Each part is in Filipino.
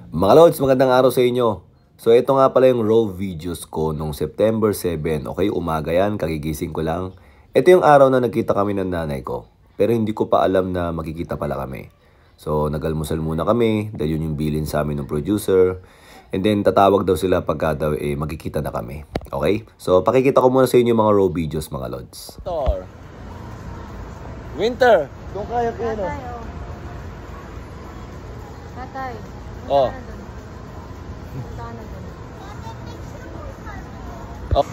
Mga Lods, magandang araw sa inyo. So ito nga pala yung raw videos ko nung September 7. Okay, umaga yan, kagigising ko lang. Ito yung araw na nagkita kami ng nanay ko. Pero hindi ko pa alam na magkikita pala kami. So nagalmusal muna kami, dahil yun yung bilin sa amin ng producer. And then tatawag daw sila pagka daw magkikita na kami. Okay? So pakikita ko muna sa inyo mga raw videos mga Lods. Winter! Kung kaya ko yun. Tatay. Oh. Punta ka na dun. Oh.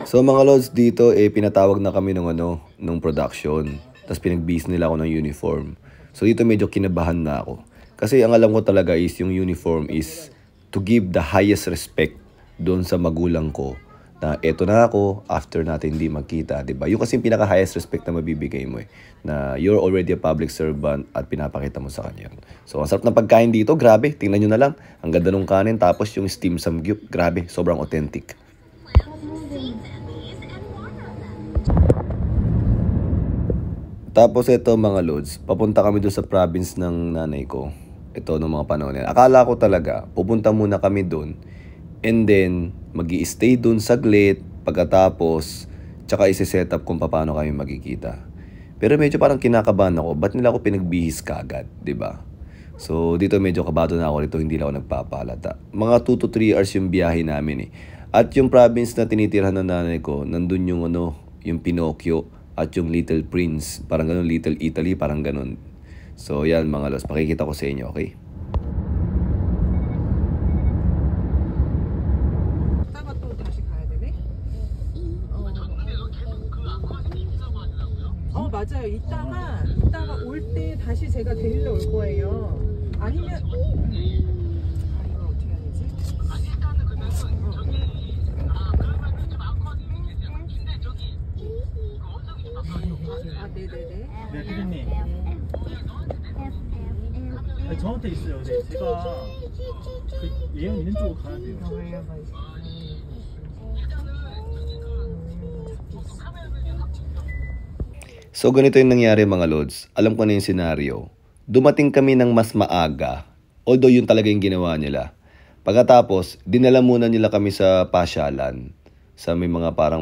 So mga Lods, dito pinatawag na kami nung production. Tapos pinagbihis nila ako ng uniform. So dito medyo kinabahan na ako. Kasi ang alam ko talaga is yung uniform is to give the highest respect doon sa magulang ko. Na eto na ako after natin hindi magkita, 'di ba? Yung kasi yung pinaka highest respect na mabibigay mo na you're already a public servant at pinapakita mo sa kanya. So ang sarap ng pagkain dito, grabe. Tingnan niyo na lang. Ang ganda ng kanin tapos yung steamed samgyup, grabe, sobrang authentic. Tapos ito mga Lods, papunta kami doon sa province ng nanay ko. Ito nung mga panahon yan. Akala ko talaga, pupunta muna kami doon. And then, mag-i-stay doon saglit. Pagkatapos, tsaka isi-set up kung paano kami magkikita. Pero medyo parang kinakabahan ako. Ba't nila ako pinagbihis kagad, di ba? So, dito medyo kabado na ako dito. Hindi na ako nagpapalata. Mga 2 to 3 hours yung biyahe namin . At yung province na tinitirhan ng nanay ko, nandun yung yung Pinocchio at yung Little Prince. Parang ganun, Little Italy, parang ganun. So, yan mga Lods. Pakikita ko sa inyo, okay? 이따가 또 다시 가야 되네? 맞아요. 이따가 올 때 다시 제가 데리러 올 거예요. 아니면 이걸 어떻게 해야 되지? 네네네. 네, 피디님. 저한테 있어요. 네, 제가 그 예영 있는 쪽으로 가야 돼요. So ganito yung nangyari mga Lods. Alam ko na yung senaryo. Dumating kami ng mas maaga. Although yun talaga yung ginawa nila. Pagkatapos, dinala muna nila kami sa pasyalan. Sa may mga parang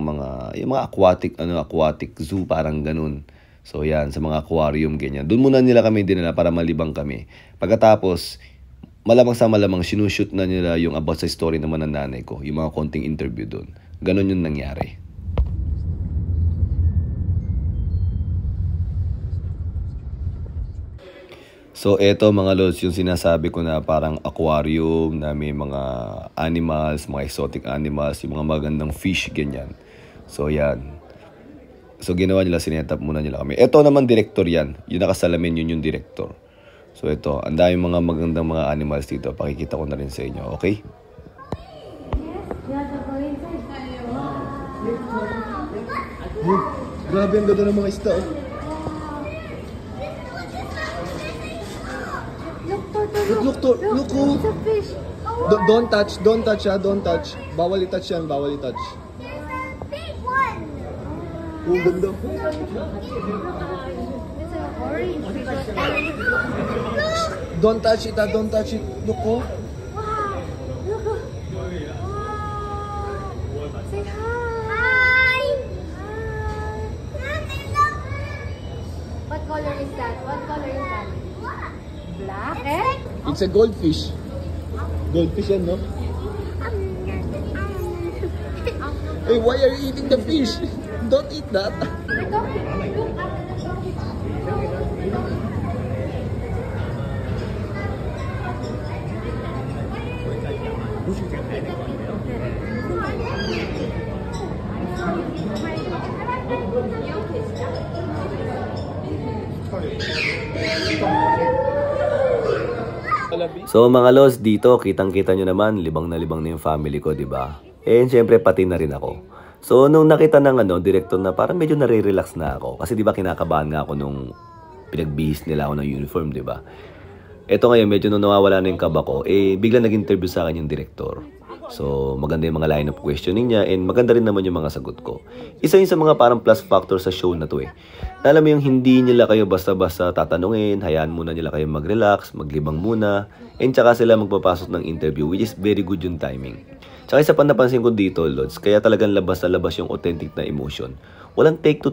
yung mga aquatic zoo, parang ganun. So yan, sa mga aquarium, ganyan. Doon muna nila kami dinala para malibang kami. Pagkatapos, malamang sa malamang, sinushoot na nila yung about sa story naman ng nanay ko. Yung mga konting interview doon. Ganun yung nangyari. So eto mga Lods, yung sinasabi ko na parang aquarium na may mga animals, mga exotic animals, yung mga magandang fish, ganyan. So yan. So ginawa nila, sinetap muna nila kami. Eto naman director yan. Yung nakasalamin, yun yung director. So ito, ang daming mga magandang mga animals dito. Pakikita ko na rin sa inyo, okay? Grabe ang ganda ng mga isda. Look, It's a fish. Don't touch, don't touch. Bawal i-touch yan, bawal i-touch. Big one. Oh, ganda. It's an orange fish. Don't touch it, don't touch it. Look, oh. Wow. Look. Wow. Say hi. What color is that? Black. It's a goldfish. Goldfish yan, no? Hey, why are you eating the fish? Don't eat that. So mga Lods, dito kitang-kita nyo naman, libang na yung family ko, di ba? And syempre pati na rin ako. So nung nakita ng director na parang medyo nare-relax na ako. Kasi di ba kinakabahan nga ako nung pinagbihis nila ako ng uniform, di ba? Eto ngayon, medyo nung nawawala na yung kaba ko, bigla nag-interview sa akin yung director. So, maganda yung mga line of questioning niya and maganda rin naman yung mga sagot ko. Isa yun sa mga parang plus factor sa show na to Alam mo yung hindi nila kayo basta-basta tatanungin, hayaan muna nila kayo mag-relax, maglibang muna, and tsaka sila magpapasok ng interview, which is very good yung timing. Tsaka isa pa napansin ko dito, Lods, kaya talagang labas na labas yung authentic na emotion. Walang take to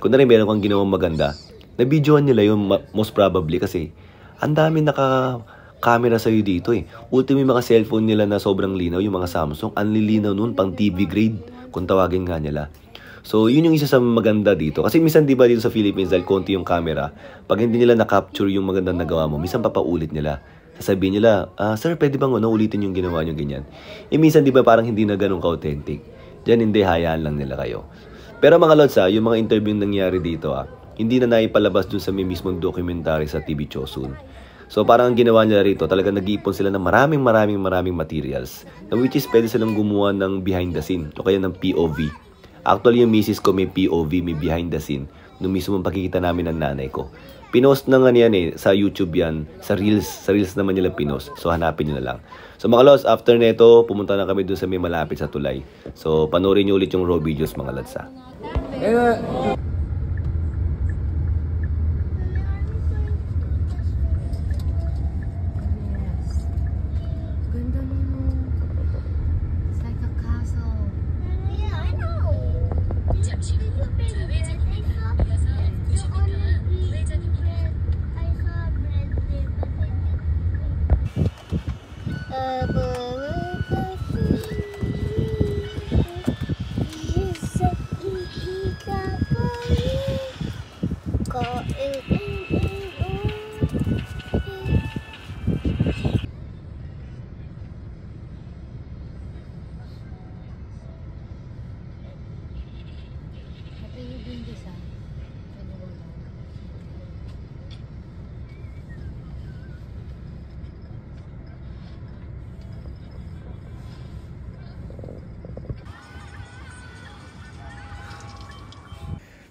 Kung na rin meron kang ginawang maganda, na-videoan nila yung most probably kasi ang dami naka-camera sa'yo dito Ultimo yung mga cellphone nila na sobrang linaw, yung mga Samsung, ang lilinaw nun, pang TV grade, kung tawagin nga nila. So, yun yung isa sa maganda dito. Kasi minsan, di ba, dito sa Philippines, dahil konti yung camera, pag hindi nila na-capture yung magandang nagawa mo, minsan papaulit nila. Sasabihin nila, sir, pwede bang ulitin yung ginawa nyo ganyan? Minsan, di ba, parang hindi na ganun ka-authentic. Diyan, hindi, hayaan lang nila kayo. Pero mga Lods, yung mga interview nangyari dito, hindi na naipalabas dun sa may mismong documentary sa TV Chosun. So parang ang ginawa nila rito, talagang nag-iipon sila ng maraming materials. Na which is pwede silang gumawa ng behind the scene o kaya ng POV. Actually yung misis ko may POV, may behind the scene. Nung mismo pakikita namin ng nanay ko. Pinost na nga yan sa YouTube yan, sa Reels naman nila pinost. So hanapin nyo na lang. So mga Lods, after neto, pumunta na kami dun sa may malapit sa tulay. So panoorin nyo ulit yung raw videos mga Lods Ganda nun. It's like a castle. Yeah, I know. 잠시 후 좌회전입니다. 이어서 90m 우회전입니다. Ito yung din design.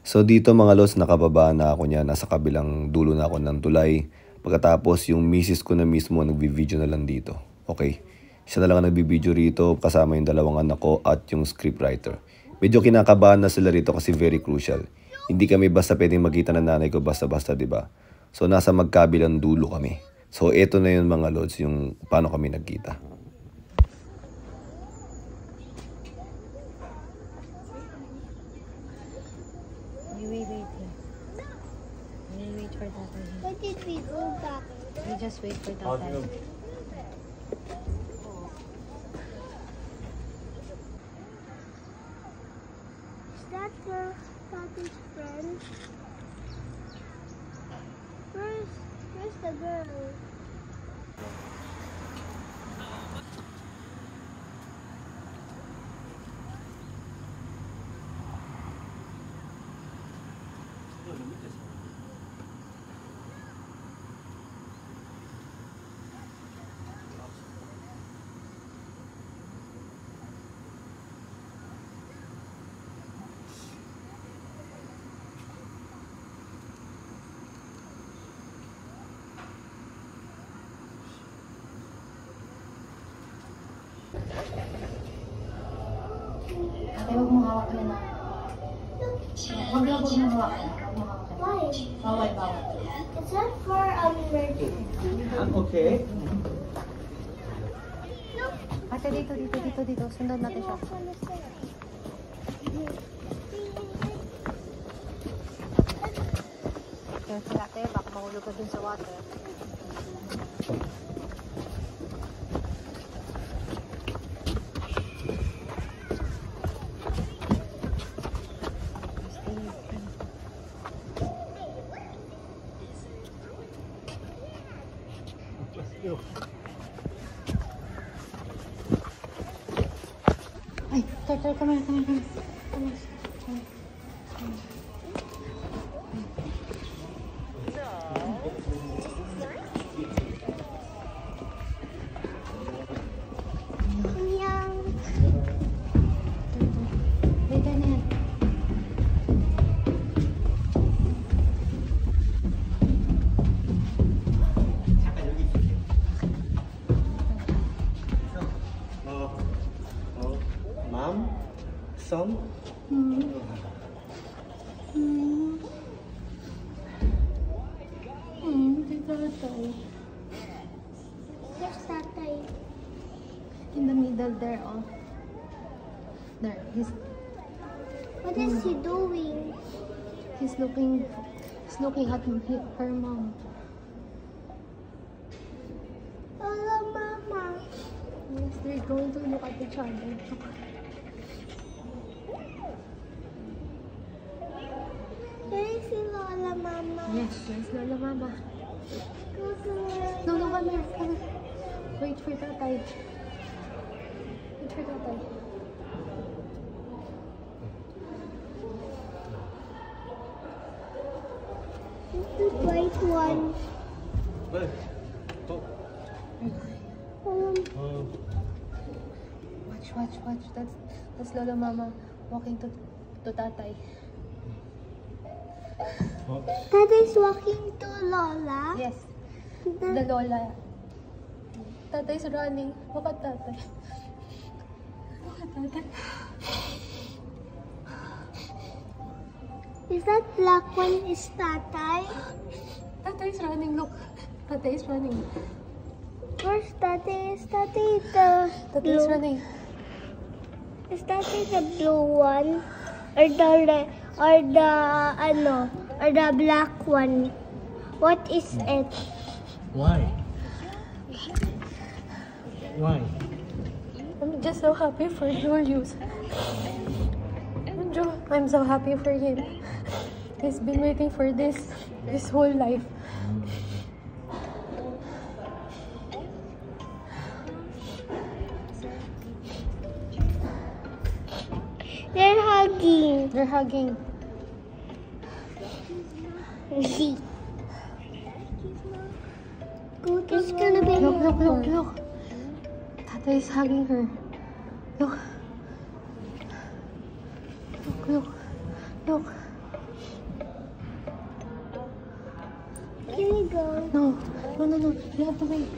So dito mga Lods, nakababa na ako niya. Nasa kabilang dulo na ako ng tulay. Pagkatapos yung misis ko na mismo nagbi-video na lang dito. Okay. Siya na lang ang nagbi-video rito kasama yung dalawang anak ko at yung scriptwriter. Medyo kinakabahan na sila rito kasi very crucial. Hindi kami basta pwedeng magkita ng nanay ko basta-basta, diba? So nasa magkabilang dulo kami. So eto na yun mga Lods, yung paano kami nagkita. Wait for that. Why did we go back? We just wait for that. Is that your father's friend? Where's the girl? Ate, huwag mong hawak yan na. Huwag mo hawak yan. Why? Bawal. Is that for emergency? Okay. Ate, dito. Sundan natin siya. Careful ate, baka mahulog ka dun sa water. Ay, turtle, come here. Dito na yan. Some? Here's Tatay. In the middle there, oh. There, What is he doing? he's looking at her mom. Hello, Mama. Yes, they're going to look at each other. Can I see Lola, Mama? Yes, Lola Mama. No, come here. Wait for Tatay. Wait for Tatay. The white one. Where? Watch. That's Lola Mama walking to Tatay. Tatay's walking to Lola. Yes, the Lola. Tatay's running. Look at Tatay. Look at Tatay. Is that black one is Tatay? Tatay's running. Look, Tatay's running. Where's Tatay? Is Tatay the Tatay's blue? running. Is Tatay the blue one? Or the red? Or the ano? Or the black one? What is it? Why? Why? I'm just so happy for Julius. I'm so happy for him. He's been waiting for this his whole life. They're hugging. They're hugging. See. It's gonna be Look. Tata is hugging her. Look. Look. Can we go? No. You have to wait.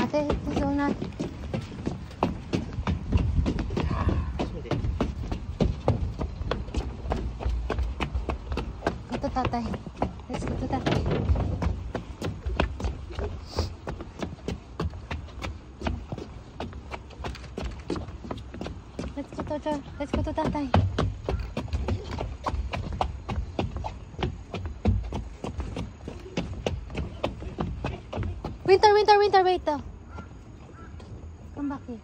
Ate, ito na. Go to Tatay. Let's go to Tatay. Let's go to Tatay. Winter, wait though. Come back here.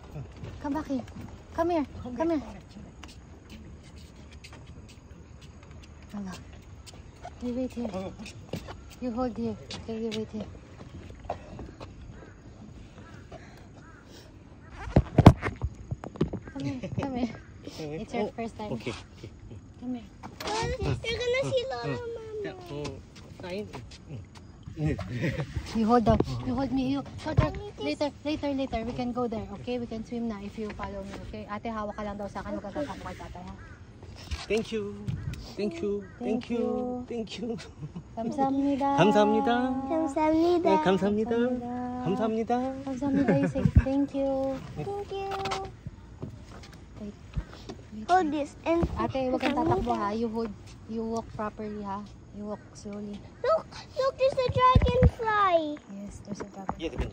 Come here. Hala. You wait here. You hold here. Okay, you wait here. Come here. It's your first time. Okay. Come here. You're gonna see Lola, Mama. You hold up. You hold me. You hold up. Later. We can go there. Okay? We can swim na if you follow me. Okay? Ate, hawak ka lang daw sa akin. Huwag kang tatakbo kay tatay, ha? Thank you. 감사합니다. 감사합니다. 감사합니다. 감사합니다. 감사합니다. You say thank you. Thank you. Wait. Hold this and Ate, huwag kang tatakbo, ha? You walk properly, ha? You walk slowly. look, there's a dragonfly. Yes, there's a dragon. 예, 대표님.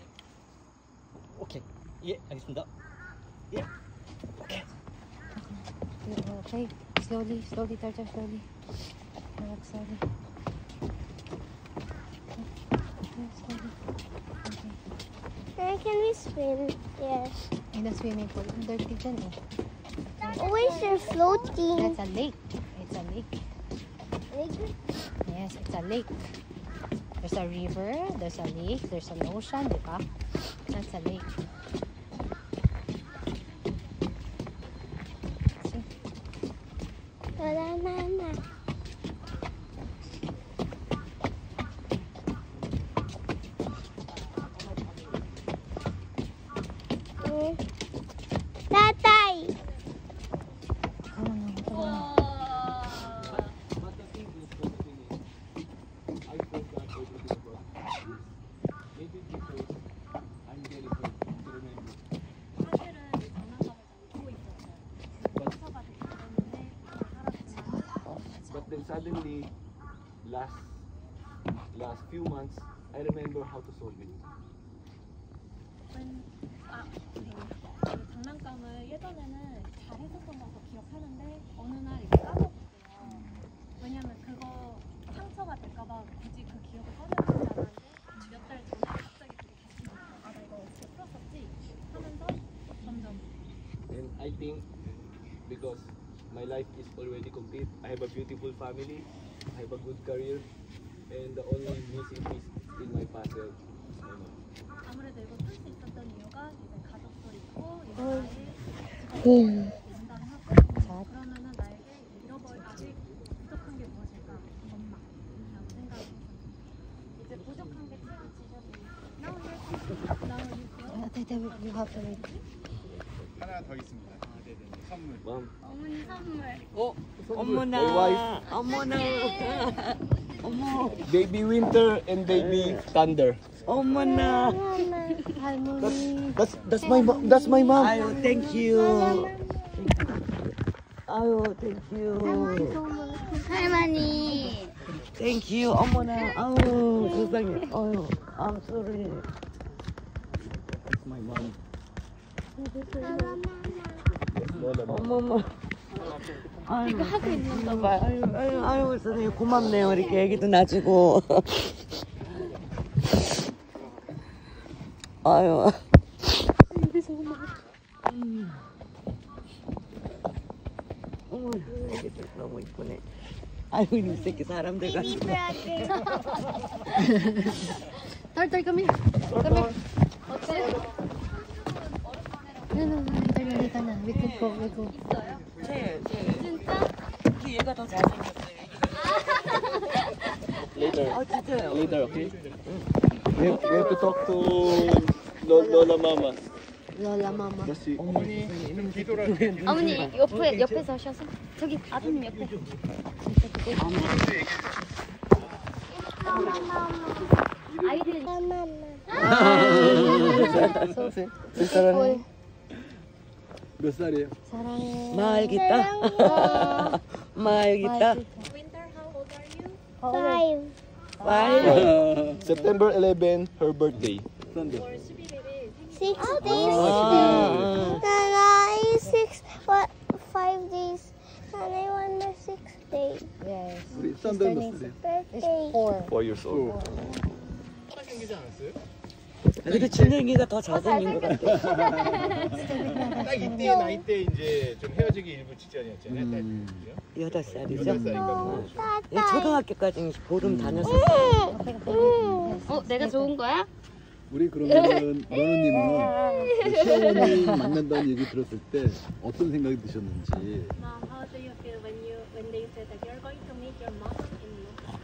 오케이. 예, 알겠습니다. 예. Okay. Slowly, Tartar, slowly. Relax, slowly. Okay, slowly. Okay. Where can we swim? Yes. In the swimming pool. Dirty dyan, eh. Always they're floating. That's a lake. It's a lake. Yes, it's a lake. There's a river, there's a lake, there's an ocean, di ba? That's a lake. See? Wala, Mama. Tatay! But then suddenly, last few months, I remember how to solve it. 장난감을 예전에는 잘했었던 거 기억하는데 어느 날 이렇게 까먹었어요. 왜냐면 그거 상처가 될까봐 굳이 그 기억을 꺼내지 않았는데 몇 달 전에 갑자기 그게 다시 나와요. 아, 나 이거 어떻게 풀었었지? 하면서 점점. And I think because my life is already complete, I have a beautiful family, I have a good career, and the only missing piece in my puzzle. 아무래도 이거 풀 수 있었던 이유가 이제 가족도 있고 이제 나의 인간하고 그러면은 나에게 아직 부족한 게 무엇일까? 엄마 라고 생각을 이제 부족한 게 채워지셔서 You have to wait. 하나 더 있습니다. 네네. 선물. Mom, 어머니 선물 어머나, 어머나, 어머, baby winter and baby thunder. 어머나. 할머니. That's my mom. That's my mom. 아유, thank you. 아유, thank you. 할머니. Thank you. 어머나, 아유, 세상에. 아유, I'm sorry. That's my mom. 어머머. 아유, 하고 있는가 봐. 아유, 선생님 고맙네요. 이렇게 얘기도 나주고. 아유. 어머, 애기들 너무 이쁘네. 아이고, 이 새끼 사람들 같은 거. Tar, come here. Come here. No, later na. We could go. 진짜? 얘가 더 잘생겼어요. Later. 아, 진짜요? Later, okay? We have to talk to Lola Mama. Lola, mama. Kasi 어머니 옆에서 오셔서 저기 아드님 옆에. 아이들. Beautiful. 몇 살이에요? 사랑해. 마을 기타. 마을 기타. Winter, how old are you? 5. 와이. September 11, her birthday. 썬데. 6 days. 아, Nana, 5 days. And I wonder 6 days. Yes. 우리 썬데 몇 살이에요? Birthday. 4. 4 years old. 그래도 준영이가 더 잘생긴 것 같아. 딱 이때 나이 때 이제 좀 헤어지기 일부 직전이었잖아요. 8살이죠? 8살이니까. 예, 초등학교까지 보름 다녔었어요. 내가 좋은 거야? 우리 그러면은 러너님은 시어머니 만난다는 얘기 들었을 때 어떤 생각이 드셨는지. Mom, how do you feel when they said that you're going to meet your mother-in-law?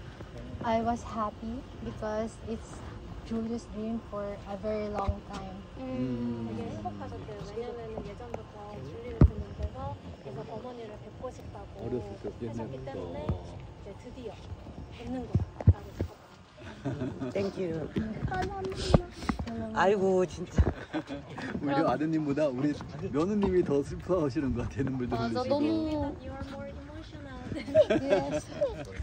I was happy because it's Julia's dream for a very long time. 되게 행복하셨대요. 왜냐면은 예전부터 줄리를 듣는데서 계속 어머니를 뵙고 싶다고 어렸을 때 하셨기 옛날부터. 때문에 이제 드디어 뵙는 거라고 싶었어요. 땡큐. 아이고, 진짜. 오히려 아드님보다 우리 며느님이 더 슬퍼하시는 것 같아요. 눈물도 흘리시고. You are more emotional. Yes.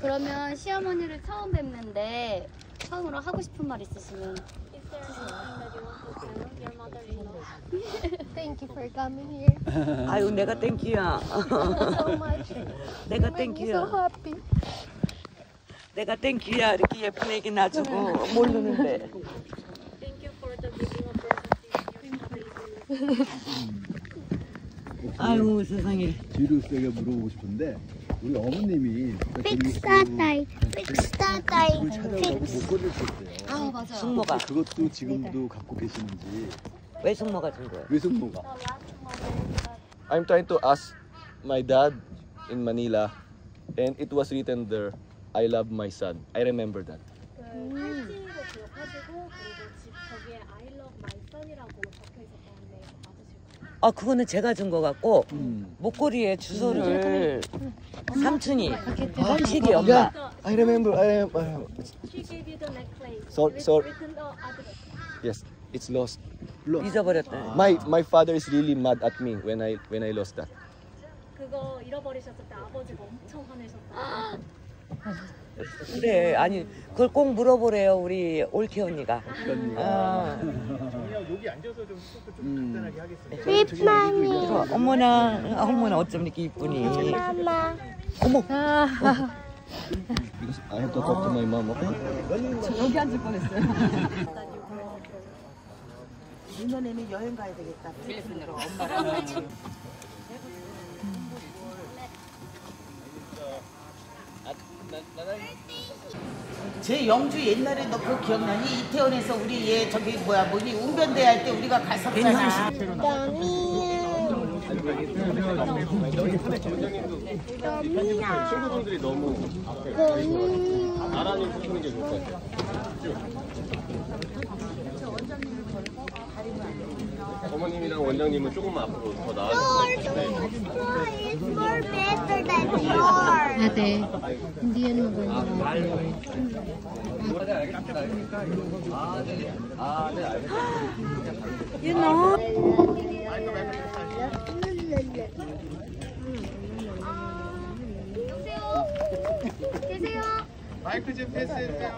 그러면 시어머니를 처음 뵙는데 처음으로 하고 싶은 말 있으시면 Is there anything that you want to tell your mother-in-law? Thank you for coming here. 아이고, 내가 땡큐야. So much. 내가 You make me so 땡큐야. happy. 내가 땡큐야. 이렇게 예쁜 애기 놔주고 모르는데. Thank you for the giving opportunity. 아이고, 세상에. 지루스에게 물어보고 싶은데 우리 어머님이 Fix tatay. Fix tatay. 집을 찾아가고 못 꺼내셨대요. 아, 맞아요. 숙모가. 그것도 지금도 갖고 계시는지. 왜 숙모가 준 거야? 외숙모가. I'm trying to ask my dad in Manila, and it was written there, I love my son. I remember that. 그 팔찌로 기억하시고 그리고 집 거기에 I love my son이라고 적혀 있었던 데 맞으실 아 그거는 제가 준 거 같고 목걸이에 주소를 삼촌이 현실이 엄마. I remember. She gave you the necklace. Sorry. Written the address. Yes, it's lost. 잊어버렸다. My father is really mad at me when I lost that. 그거 잃어버리셨을 때 아버지가 엄청 화내셨다. 그래 아니 그걸 꼭 물어보래요 우리 올케 언니가. 여기 앉아서 좀 간단하게 하겠습니다. 립마미. 어머나 어쩜 이렇게 이쁘니. 마마. 어머. Because I have to talk to my mom, okay? 여기 앉을 뻔했어요. 내년에는 여행 가야 되겠다. 필리핀으로 엄마랑. 제 영주 옛날에 너 그거 기억나니? 이태원에서 우리 얘 저기 뭐니 웅변대 할 때 우리가 갔었잖아. 친구분들이 너무 나란히 서는 게 좋을 것 같아요. 어머님이랑 원장님은 조금만 앞으로 더 나아주세요. Ate, hindi yan maganda. You know? 계세요. 마이크 좀 패스해주세요.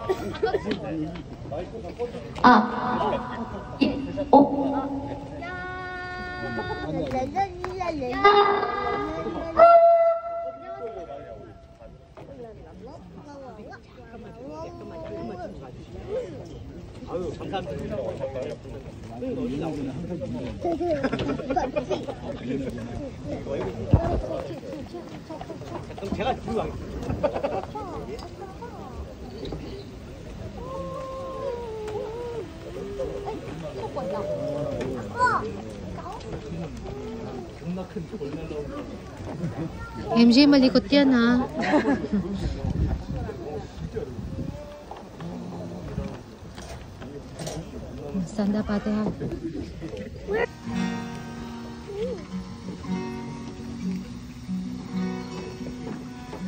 아유, 감사합니다. 그럼 제가 뒤로 MJ, malikot yan ha. Stand up ate ha.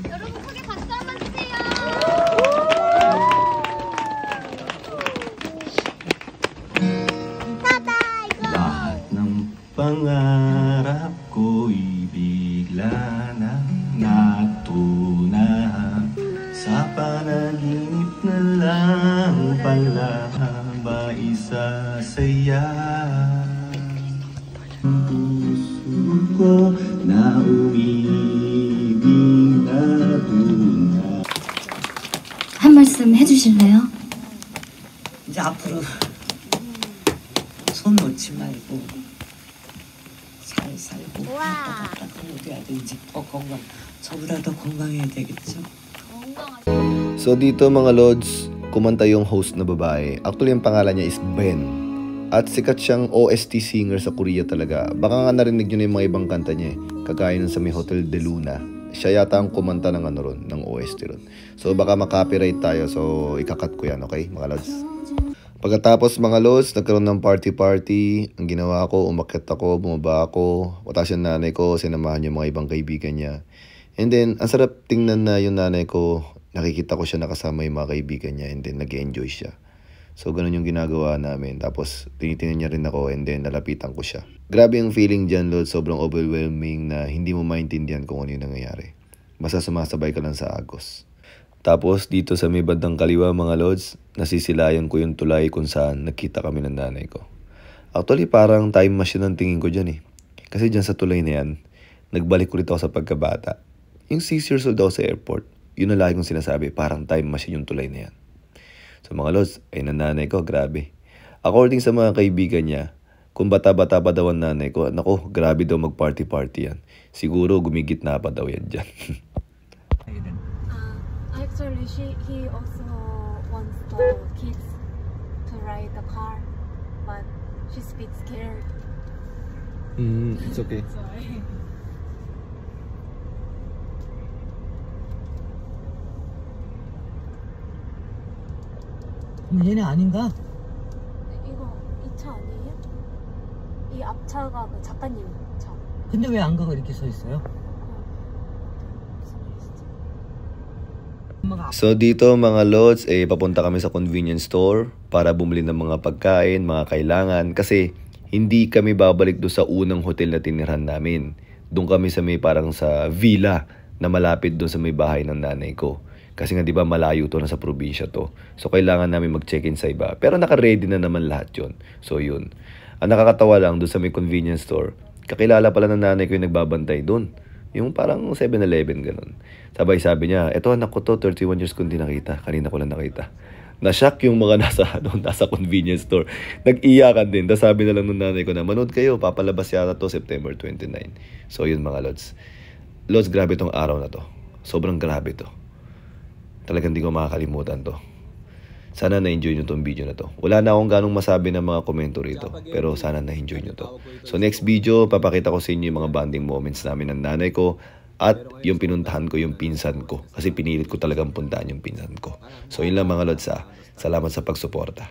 여러분 크게 박수 한번 주세요. Lahat ng pangarap ko'y bigla na natunahan. Sa panaginip na lang pala ba isasaya. Puso ko na umiibig na tunay. 한 말씀 해주실래요? 이제 앞으로 손 놓지 말고 잘 살고 그래야 돼. 이제 더 건강 저보다 더 건강해야 되겠죠. So dito mga Lods, kumanta yung host na babae. Actually ang pangalan niya is Ben. At sikat siyang OST singer sa Korea talaga. Baka nga narinig nyo na yung mga ibang kanta niya eh. Kagaya ng sa may Hotel de Luna. Siya yata ang kumanta ng ano ron, ng OST ron. So baka makopyright tayo, so ikakat ko yan, okay mga Lods? Pagkatapos mga Lods, nagkaroon ng party. Ang ginawa ko, umakyat ako, bumaba ako. Watas yung nanay ko, sinamahan yung mga ibang kaibigan niya. And then, ang sarap tingnan na yung nanay ko. Nakikita ko siya nakasama yung mga kaibigan niya. And then, nag-enjoy siya. So, ganun yung ginagawa namin. Tapos, tinitingnan niya rin ako. And then, nalapitan ko siya. Grabe yung feeling dyan, Lods. Sobrang overwhelming na hindi mo maintindihan kung ano yung nangyayari. Basta sumasabay ka lang sa agos. Tapos, dito sa may bandang kaliwa, mga Lods, nasisilayan ko yung tulay kung saan nakita kami ng nanay ko. Actually, parang time machine ang tingin ko dyan eh. Kasi dyan sa tulay na yan, nagbalik ulit ako sa pagkabata. Yung 6 years old ako sa airport, yun na lagi kong sinasabi, parang time machine yung tulay na yan. So mga Lods, ay nanay ko, grabe. According sa mga kaibigan niya, kung bata-bata pa daw ang nanay ko, naku, grabe daw mag-party-party yan. Siguro gumigit na pa daw yan dyan. Actually, he also wants the kids to ride the car, but she's a bit scared. It's okay. Sorry. 얘네 아닌가? 이거 이 차 아니에요? 이 앞차가 그 작가님 차. 근데 왜 안 가고 이렇게 서 있어요? So dito mga lods, papunta kami sa convenience store para bumili ng mga pagkain, mga kailangan. Kasi hindi kami babalik doon sa unang hotel na tinirhan namin. Doon kami sa may parang sa villa na malapit doon sa may bahay ng nanay ko. Kasi nga 'di ba malayo to, nasa probinsya to. So kailangan namin mag-check-in sa iba. Pero naka-ready na naman lahat 'yon. So 'yun. Ang nakakatawa lang doon sa may convenience store, kakilala pala ng nanay ko yung nagbabantay doon. Yung parang 7-Eleven ganun. Sabi niya, eto anak ko to, 31 years ko hindi nakita. Kanina ko lang nakita. Na-shock yung mga nasa convenience store. Nag-iyakan din. Tapos sabi na lang ng nanay ko na, manood kayo, papalabas yata to September 29. So yun mga lods. Lods, grabe tong araw na to. Sobrang grabe to. Talagang hindi ko makakalimutan to. Sana na-enjoy nyo tong video na to. Wala na akong ganong masabi ng mga komento rito. Pero sana na-enjoy nyo to. So next video, papakita ko sa inyo yung mga bonding moments namin ng nanay ko. At yung pinuntahan ko yung pinsan ko. Kasi pinilit ko talagang puntahan yung pinsan ko. So yun lang mga lods ha. Salamat sa pagsuporta.